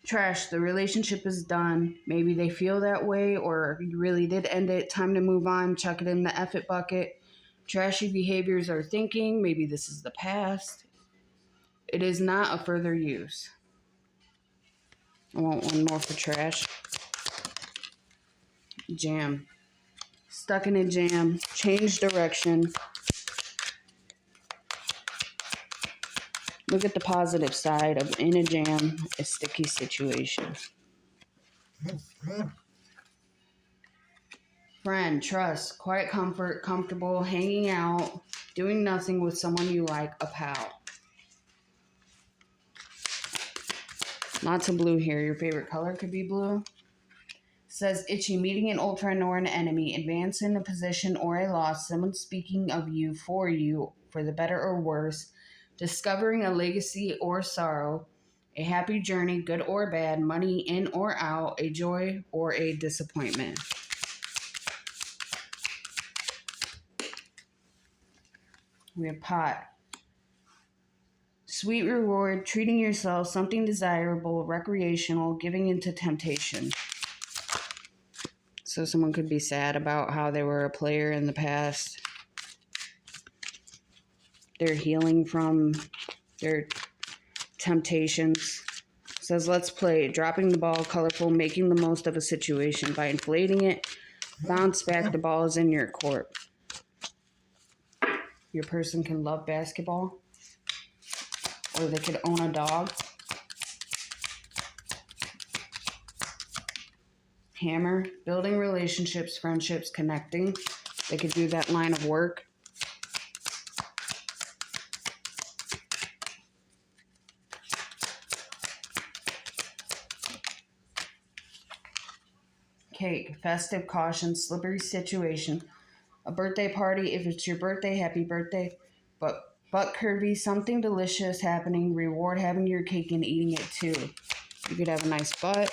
S1: Trash. The relationship is done. Maybe they feel that way, or you really did end it. Time to move on. Chuck it in the F it bucket. Trashy behaviors are thinking. Maybe this is the past. It is not a further use. I want one more for trash. Jam. Stuck in a jam. Change direction. Look at the positive side of in a jam, a sticky situation. Friend, trust, quiet comfort, comfortable, hanging out, doing nothing with someone you like, a pal. Lots of blue here. Your favorite color could be blue. Says itchy, meeting an old friend or an enemy, advance in a position or a loss, someone speaking of you, for the better or worse, discovering a legacy or sorrow, a happy journey, good or bad, money in or out, a joy or a disappointment. We have pot. Sweet reward, treating yourself, something desirable, recreational, giving into temptation. So someone could be sad about how they were a player in the past. They're healing from their temptations. It says, let's play. Dropping the ball, colorful, making the most of a situation. By inflating it, bounce back, the ball is in your court. Your person can love basketball. Or they could own a dog. Hammer, building relationships, friendships, connecting. They could do that line of work. Cake, festive, caution, slippery situation. A birthday party, if it's your birthday, happy birthday. But curvy, something delicious happening. Reward having your cake and eating it too. You could have a nice butt.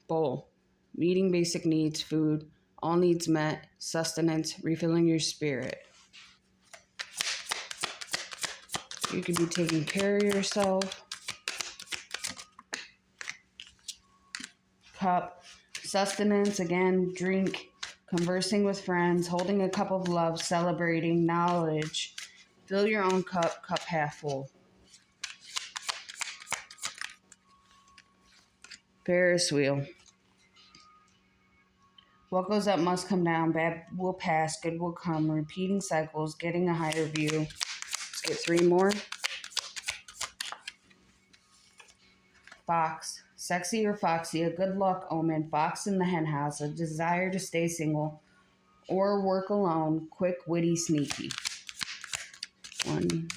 S1: Bowl, meeting basic needs, food, all needs met, sustenance, refilling your spirit. You could be taking care of yourself. Cup, sustenance, again, drink, conversing with friends, holding a cup of love, celebrating, knowledge. Fill your own cup, cup half full. Ferris wheel. What goes up must come down, bad will pass, good will come, repeating cycles, getting a higher view. Let's get 3 more. Fox. Sexy or foxy, a good luck omen, fox in the hen house, a desire to stay single or work alone, quick, witty, sneaky. 1.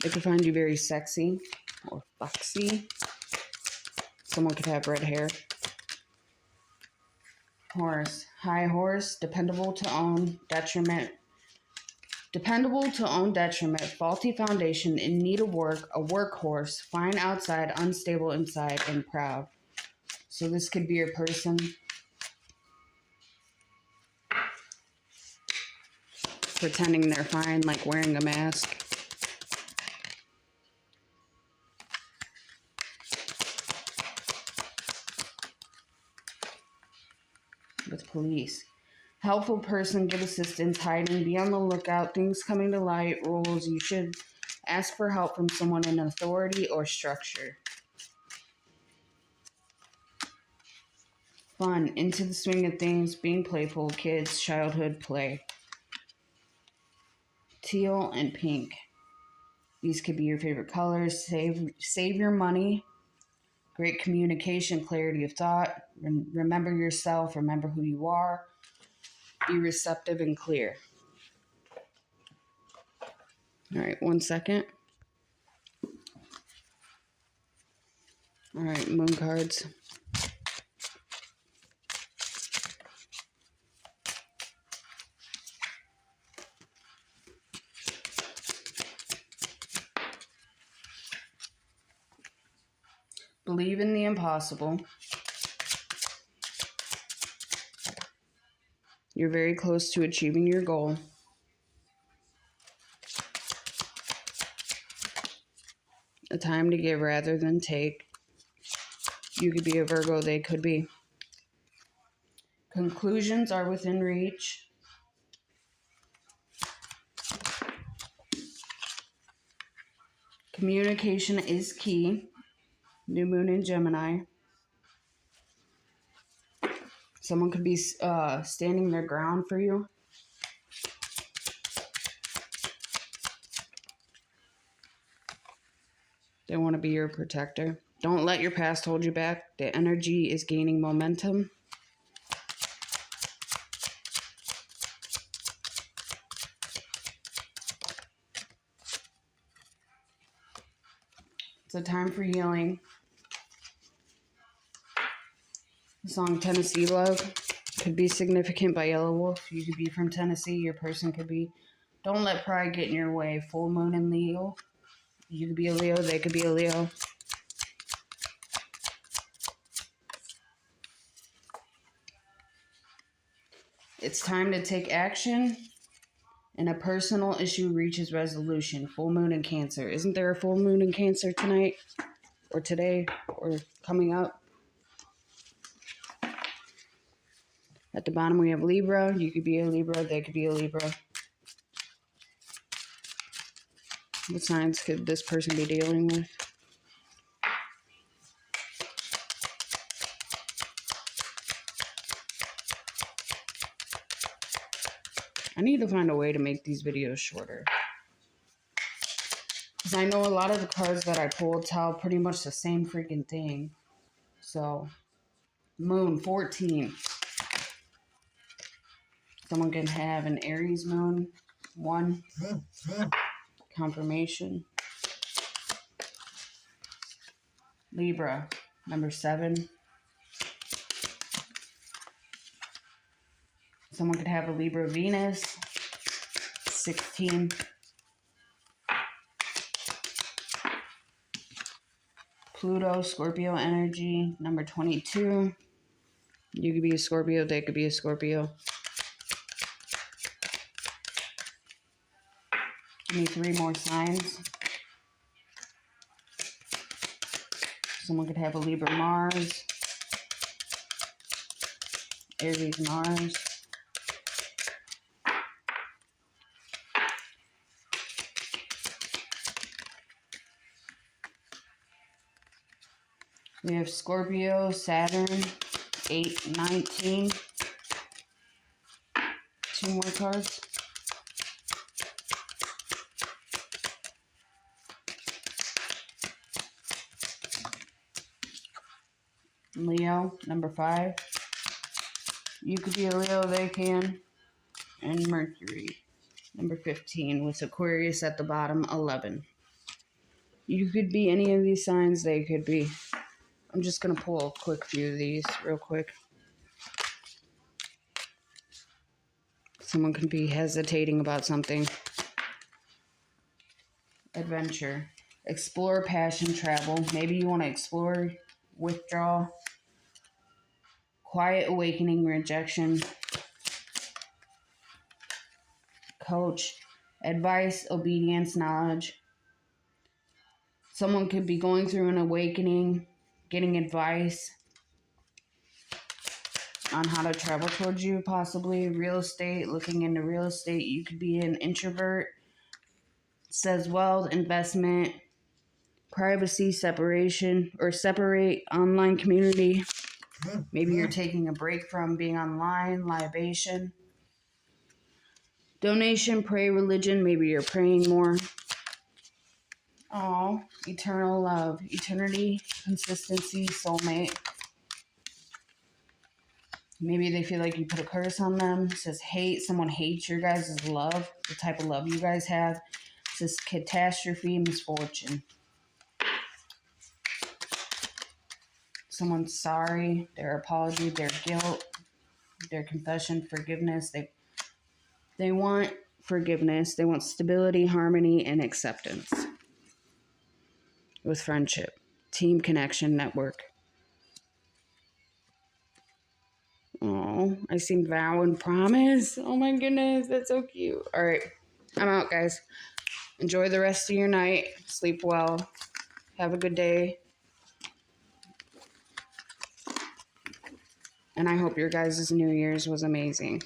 S1: They could find you very sexy or foxy. Someone could have red hair. Horse. High horse, dependable to own, detriment. Dependable to own, detriment, faulty foundation, in need of work, a workhorse, fine outside, unstable inside, and proud. So this could be your person. Pretending they're fine, like wearing a mask. with police. Helpful person, give assistance, hiding, be on the lookout, things coming to light, rules. You should ask for help from someone in authority or structure. Fun, into the swing of things, being playful, kids, childhood, play. Teal and pink. These could be your favorite colors. Save your money. Great communication, clarity of thought. Remember yourself. Remember who you are. Be receptive and clear. All right, 1 second. All right, moon cards. Believe in the impossible. You're very close to achieving your goal. A time to give rather than take. You could be a Virgo, they could be. Conclusions are within reach. Communication is key. New moon in Gemini. Someone could be standing their ground for you. They want to be your protector. Don't let your past hold you back. The energy is gaining momentum. It's a time for healing. The song Tennessee Love could be significant by Yellow Wolf. You could be from Tennessee. Your person could be. Don't let pride get in your way. Full moon in Leo. You could be a Leo. They could be a Leo. It's time to take action, and a personal issue reaches resolution. Full moon in Cancer. Isn't there a full moon in Cancer tonight? Or today? Or coming up? At the bottom we have Libra. You could be a Libra. They could be a Libra. What signs could this person be dealing with? I need to find a way to make these videos shorter. Because I know a lot of the cards that I pulled tell pretty much the same freaking thing. So, moon, 14. Someone can have an Aries moon, 1. Confirmation. Libra, number 7. Someone could have a Libra Venus, 16. Pluto, Scorpio energy, number 22. You could be a Scorpio, they could be a Scorpio. Give me 3 more signs. Someone could have a Libra Mars, Aries Mars. We have Scorpio, Saturn, 8, 19. 2 more cards. Leo, number 5. You could be a Leo, they can. And Mercury, number 15, with Aquarius at the bottom, 11. You could be any of these signs, they could be. I'm just going to pull a quick few of these real quick. Someone could be hesitating about something. Adventure. Explore, passion, travel. Maybe you want to explore, withdraw. Quiet awakening, rejection. Coach. Advice, obedience, knowledge. Someone could be going through an awakening, getting advice. on how to travel towards you, possibly. Real estate, looking into real estate. You could be an introvert. It says wealth, investment, privacy, separation, or separate online community. Maybe you're taking a break from being online, libation. Donation, pray, religion. Maybe you're praying more. Oh, eternal love, eternity, consistency, soulmate. Maybe they feel like you put a curse on them. It says hate. Someone hates your guys' love, the type of love you guys have. It says catastrophe, misfortune. Someone's sorry, their apology, their guilt, their confession, forgiveness. They want forgiveness. They want stability, harmony, and acceptance. With friendship, team connection, network. Oh, I seen vow and promise. Oh my goodness, that's so cute. All right, I'm out, guys. Enjoy the rest of your night. Sleep well. Have a good day. And I hope your guys' New Year's was amazing.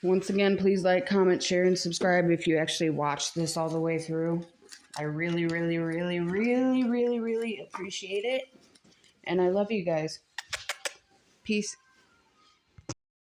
S1: Once again, please like, comment, share, and subscribe if you actually watched this all the way through. I really, really, really, really, really, really appreciate it. And I love you guys. Peace.